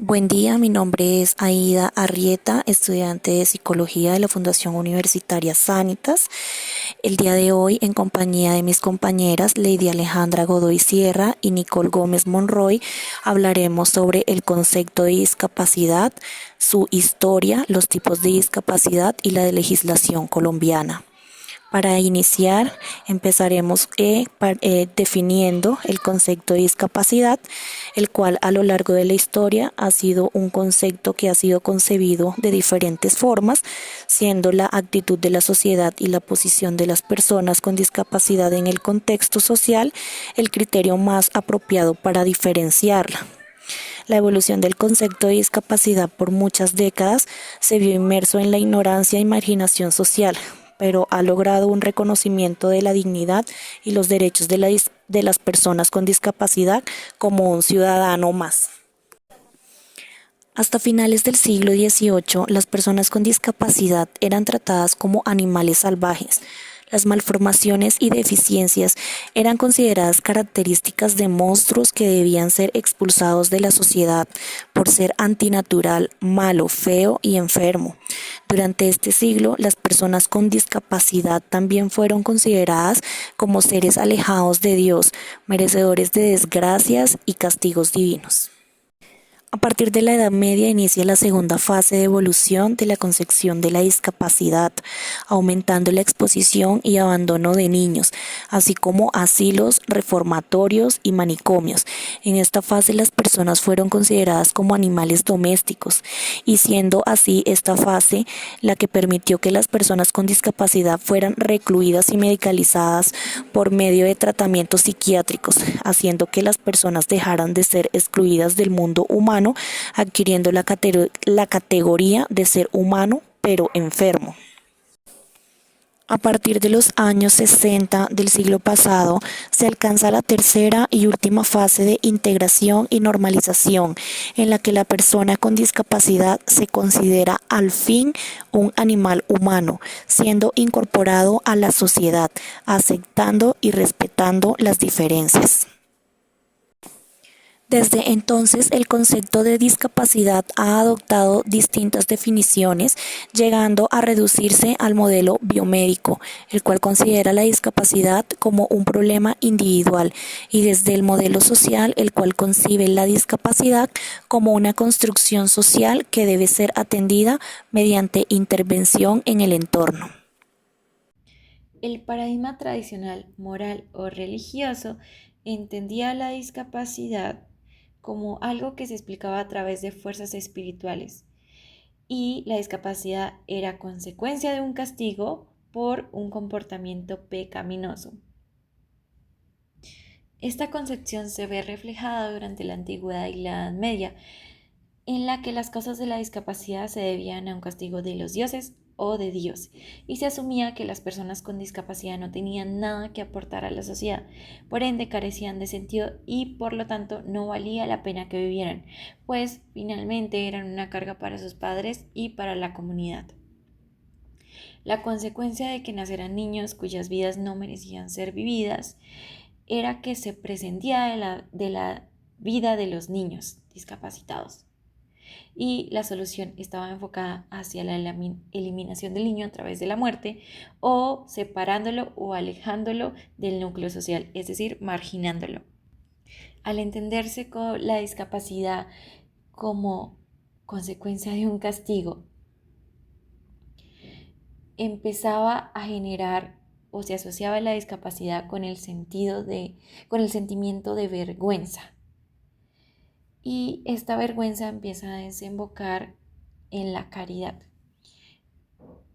Buen día, mi nombre es Aida Arrieta, estudiante de Psicología de la Fundación Universitaria Sanitas. El día de hoy, en compañía de mis compañeras Lady Alejandra Godoy Sierra y Nicole Gómez Monroy, hablaremos sobre el concepto de discapacidad, su historia, los tipos de discapacidad y la legislación colombiana. Para iniciar, empezaremos definiendo el concepto de discapacidad, el cual a lo largo de la historia ha sido un concepto que ha sido concebido de diferentes formas, siendo la actitud de la sociedad y la posición de las personas con discapacidad en el contexto social el criterio más apropiado para diferenciarla. La evolución del concepto de discapacidad por muchas décadas se vio inmerso en la ignorancia y marginación social, pero ha logrado un reconocimiento de la dignidad y los derechos de las personas con discapacidad como un ciudadano más. Hasta finales del siglo XVIII, las personas con discapacidad eran tratadas como animales salvajes. Las malformaciones y deficiencias eran consideradas características de monstruos que debían ser expulsados de la sociedad por ser antinatural, malo, feo y enfermo. Durante este siglo, las personas con discapacidad también fueron consideradas como seres alejados de Dios, merecedores de desgracias y castigos divinos. A partir de la Edad Media inicia la segunda fase de evolución de la concepción de la discapacidad, aumentando la exposición y abandono de niños, así como asilos, reformatorios y manicomios. En esta fase las personas fueron consideradas como animales domésticos y siendo así esta fase la que permitió que las personas con discapacidad fueran recluidas y medicalizadas por medio de tratamientos psiquiátricos, haciendo que las personas dejaran de ser excluidas del mundo humano, adquiriendo la categoría de ser humano pero enfermo. A partir de los años 60 del siglo pasado, se alcanza la tercera y última fase de integración y normalización, en la que la persona con discapacidad se considera al fin un animal humano, siendo incorporado a la sociedad, aceptando y respetando las diferencias. Desde entonces, el concepto de discapacidad ha adoptado distintas definiciones, llegando a reducirse al modelo biomédico, el cual considera la discapacidad como un problema individual, y desde el modelo social, el cual concibe la discapacidad como una construcción social que debe ser atendida mediante intervención en el entorno. El paradigma tradicional, moral o religioso entendía la discapacidad como algo que se explicaba a través de fuerzas espirituales y la discapacidad era consecuencia de un castigo por un comportamiento pecaminoso. Esta concepción se ve reflejada durante la Antigüedad y la Edad Media, en la que las causas de la discapacidad se debían a un castigo de los dioses o de Dios, y se asumía que las personas con discapacidad no tenían nada que aportar a la sociedad, por ende carecían de sentido y por lo tanto no valía la pena que vivieran, pues finalmente eran una carga para sus padres y para la comunidad. La consecuencia de que nacieran niños cuyas vidas no merecían ser vividas era que se prescindía de la vida de los niños discapacitados y la solución estaba enfocada hacia la eliminación del niño a través de la muerte o separándolo o alejándolo del núcleo social, es decir, marginándolo. Al entenderse con la discapacidad como consecuencia de un castigo, empezaba a generar o se asociaba la discapacidad con con el sentimiento de vergüenza. Y esta vergüenza empieza a desembocar en la caridad.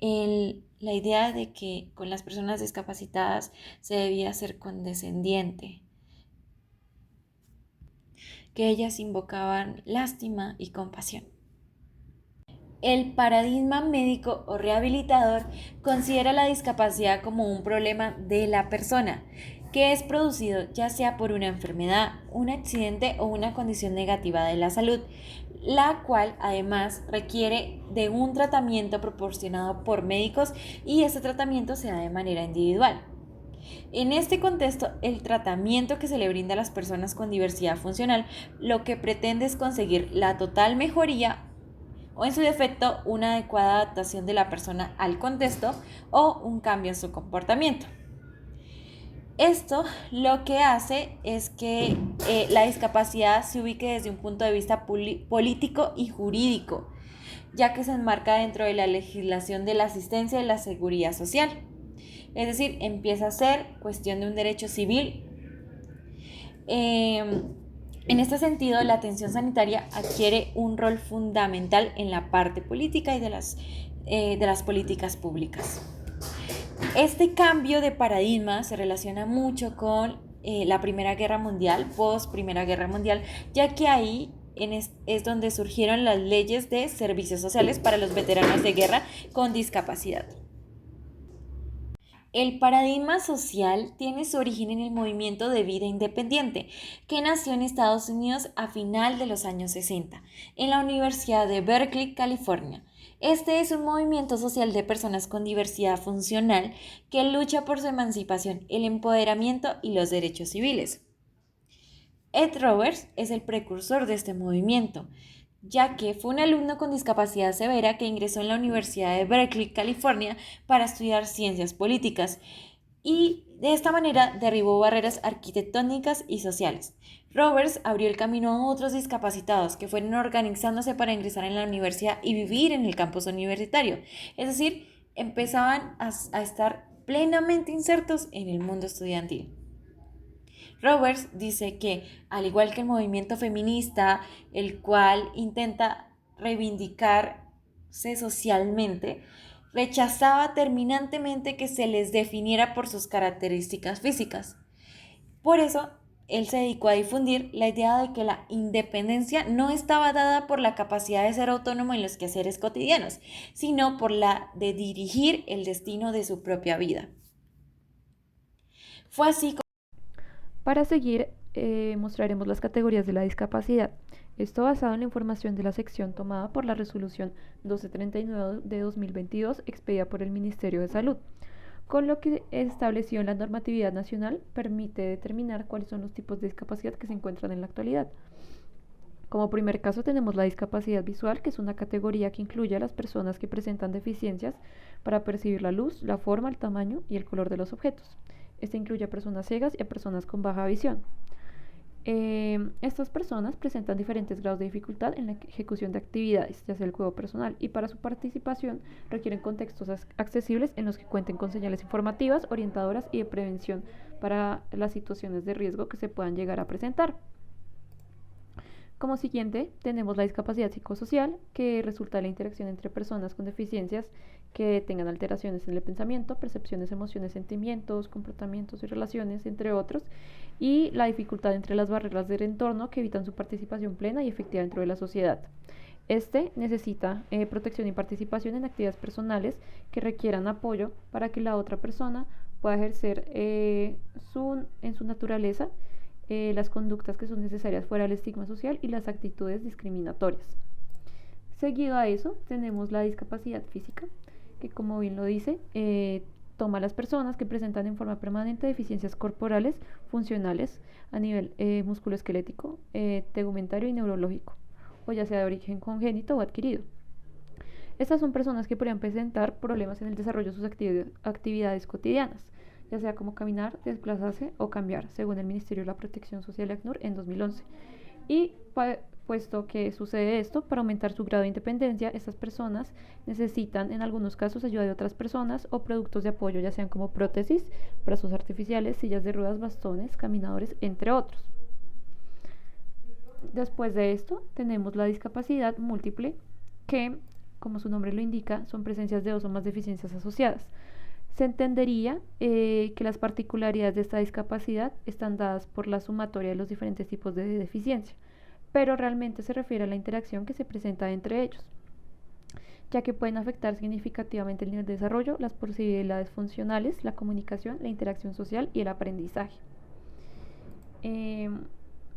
La idea de que con las personas discapacitadas se debía ser condescendiente, que ellas invocaban lástima y compasión. El paradigma médico o rehabilitador considera la discapacidad como un problema de la persona, que es producido ya sea por una enfermedad, un accidente o una condición negativa de la salud, la cual además requiere de un tratamiento proporcionado por médicos y ese tratamiento se da de manera individual. En este contexto, el tratamiento que se le brinda a las personas con diversidad funcional lo que pretende es conseguir la total mejoría o en su defecto una adecuada adaptación de la persona al contexto o un cambio en su comportamiento. Esto lo que hace es que la discapacidad se ubique desde un punto de vista político y jurídico, ya que se enmarca dentro de la legislación de la asistencia y la seguridad social. Es decir, empieza a ser cuestión de un derecho civil. En este sentido, la atención sanitaria adquiere un rol fundamental en la parte política y de las políticas públicas. Este cambio de paradigma se relaciona mucho con la Primera Guerra Mundial, post Primera Guerra Mundial, ya que ahí es donde surgieron las leyes de servicios sociales para los veteranos de guerra con discapacidad. El paradigma social tiene su origen en el movimiento de vida independiente, que nació en Estados Unidos a final de los años 60, en la Universidad de Berkeley, California. Este es un movimiento social de personas con diversidad funcional que lucha por su emancipación, el empoderamiento y los derechos civiles. Ed Roberts es el precursor de este movimiento, ya que fue un alumno con discapacidad severa que ingresó en la Universidad de Berkeley, California, para estudiar ciencias políticas y de esta manera derribó barreras arquitectónicas y sociales. Roberts abrió el camino a otros discapacitados que fueron organizándose para ingresar en la universidad y vivir en el campus universitario, es decir, empezaban a estar plenamente insertos en el mundo estudiantil. Roberts dice que, al igual que el movimiento feminista, el cual intenta reivindicarse socialmente, rechazaba terminantemente que se les definiera por sus características físicas. Por eso, él se dedicó a difundir la idea de que la independencia no estaba dada por la capacidad de ser autónomo en los quehaceres cotidianos, sino por la de dirigir el destino de su propia vida. Fue así como Para seguir, mostraremos las categorías de la discapacidad. Esto basado en la información de la sección tomada por la resolución 1239 de 2022 expedida por el Ministerio de Salud, con lo que estableció en la normatividad nacional permite determinar cuáles son los tipos de discapacidad que se encuentran en la actualidad. Como primer caso tenemos la discapacidad visual, que es una categoría que incluye a las personas que presentan deficiencias para percibir la luz, la forma, el tamaño y el color de los objetos. Este incluye a personas ciegas y a personas con baja visión. Estas personas presentan diferentes grados de dificultad en la ejecución de actividades, ya sea el juego personal, y para su participación requieren contextos accesibles en los que cuenten con señales informativas, orientadoras y de prevención para las situaciones de riesgo que se puedan llegar a presentar. Como siguiente, tenemos la discapacidad psicosocial, que resulta de la interacción entre personas con deficiencias que tengan alteraciones en el pensamiento, percepciones, emociones, sentimientos, comportamientos y relaciones, entre otros, y la dificultad entre las barreras del entorno que evitan su participación plena y efectiva dentro de la sociedad. Este necesita protección y participación en actividades personales que requieran apoyo para que la otra persona pueda ejercer en su naturaleza las conductas que son necesarias fuera del estigma social y las actitudes discriminatorias. Seguido a eso, tenemos la discapacidad física, que como bien lo dice, toma a las personas que presentan en forma permanente deficiencias corporales funcionales a nivel musculoesquelético, tegumentario y neurológico, o ya sea de origen congénito o adquirido. Estas son personas que podrían presentar problemas en el desarrollo de sus actividades cotidianas, ya sea como caminar, desplazarse o cambiar, según el Ministerio de la Protección Social ACNUR en 2011. Y puesto que sucede esto, para aumentar su grado de independencia, estas personas necesitan en algunos casos ayuda de otras personas o productos de apoyo, ya sean como prótesis, brazos artificiales, sillas de ruedas, bastones, caminadores, entre otros. Después de esto, tenemos la discapacidad múltiple, que, como su nombre lo indica, son presencias de dos o más deficiencias asociadas. Se entendería que las particularidades de esta discapacidad están dadas por la sumatoria de los diferentes tipos de deficiencia, pero realmente se refiere a la interacción que se presenta entre ellos, ya que pueden afectar significativamente el nivel de desarrollo, las posibilidades funcionales, la comunicación, la interacción social y el aprendizaje.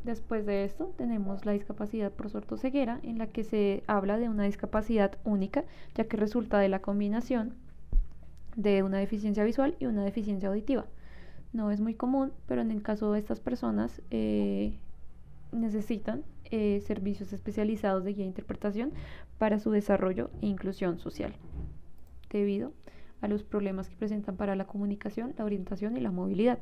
Después de esto tenemos la discapacidad por sordoceguera, en la que se habla de una discapacidad única, ya que resulta de la combinación de una deficiencia visual y una deficiencia auditiva. No es muy común, pero en el caso de estas personas necesitan servicios especializados de guía e interpretación para su desarrollo e inclusión social, debido a los problemas que presentan para la comunicación, la orientación y la movilidad.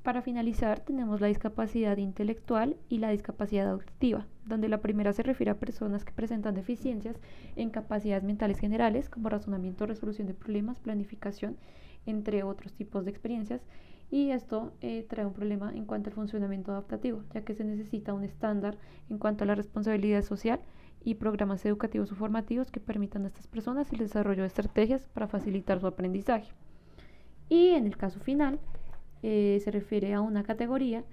Para finalizar, tenemos la discapacidad intelectual y la discapacidad auditiva, donde la primera se refiere a personas que presentan deficiencias en capacidades mentales generales, como razonamiento, resolución de problemas, planificación, entre otros tipos de experiencias, y esto trae un problema en cuanto al funcionamiento adaptativo, ya que se necesita un estándar en cuanto a la responsabilidad social y programas educativos o formativos que permitan a estas personas el desarrollo de estrategias para facilitar su aprendizaje. Y en el caso final, se refiere a una categoría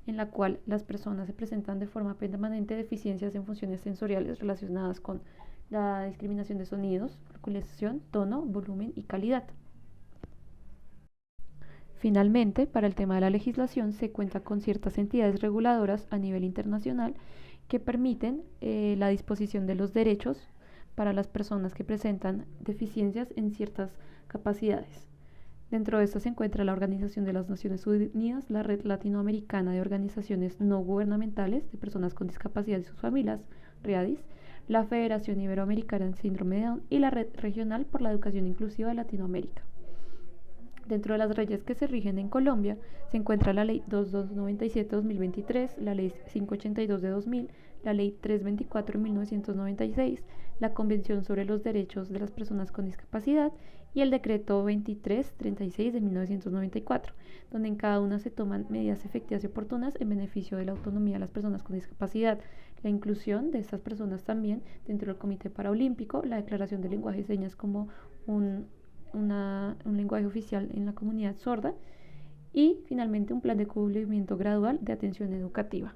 en la cual las personas se presentan de forma permanente deficiencias en funciones sensoriales relacionadas con la discriminación de sonidos, localización, tono, volumen y calidad. Finalmente, para el tema de la legislación, se cuenta con ciertas entidades reguladoras a nivel internacional que permiten la disposición de los derechos para las personas que presentan deficiencias en ciertas capacidades. Dentro de esto se encuentra la Organización de las Naciones Unidas, la Red Latinoamericana de Organizaciones No Gubernamentales de Personas con Discapacidad y sus familias, READIS, la Federación Iberoamericana en Síndrome de Down y la Red Regional por la Educación Inclusiva de Latinoamérica. Dentro de las leyes que se rigen en Colombia se encuentra la Ley 2297-2023, la Ley 582 de 2000, la Ley 324 de 1996, la Convención sobre los Derechos de las Personas con Discapacidad y el Decreto 2336 de 1994, donde en cada una se toman medidas efectivas y oportunas en beneficio de la autonomía de las personas con discapacidad, la inclusión de estas personas también dentro del Comité Paralímpico, la declaración del lenguaje de señas como un lenguaje oficial en la comunidad sorda y finalmente un plan de cubrimiento gradual de atención educativa.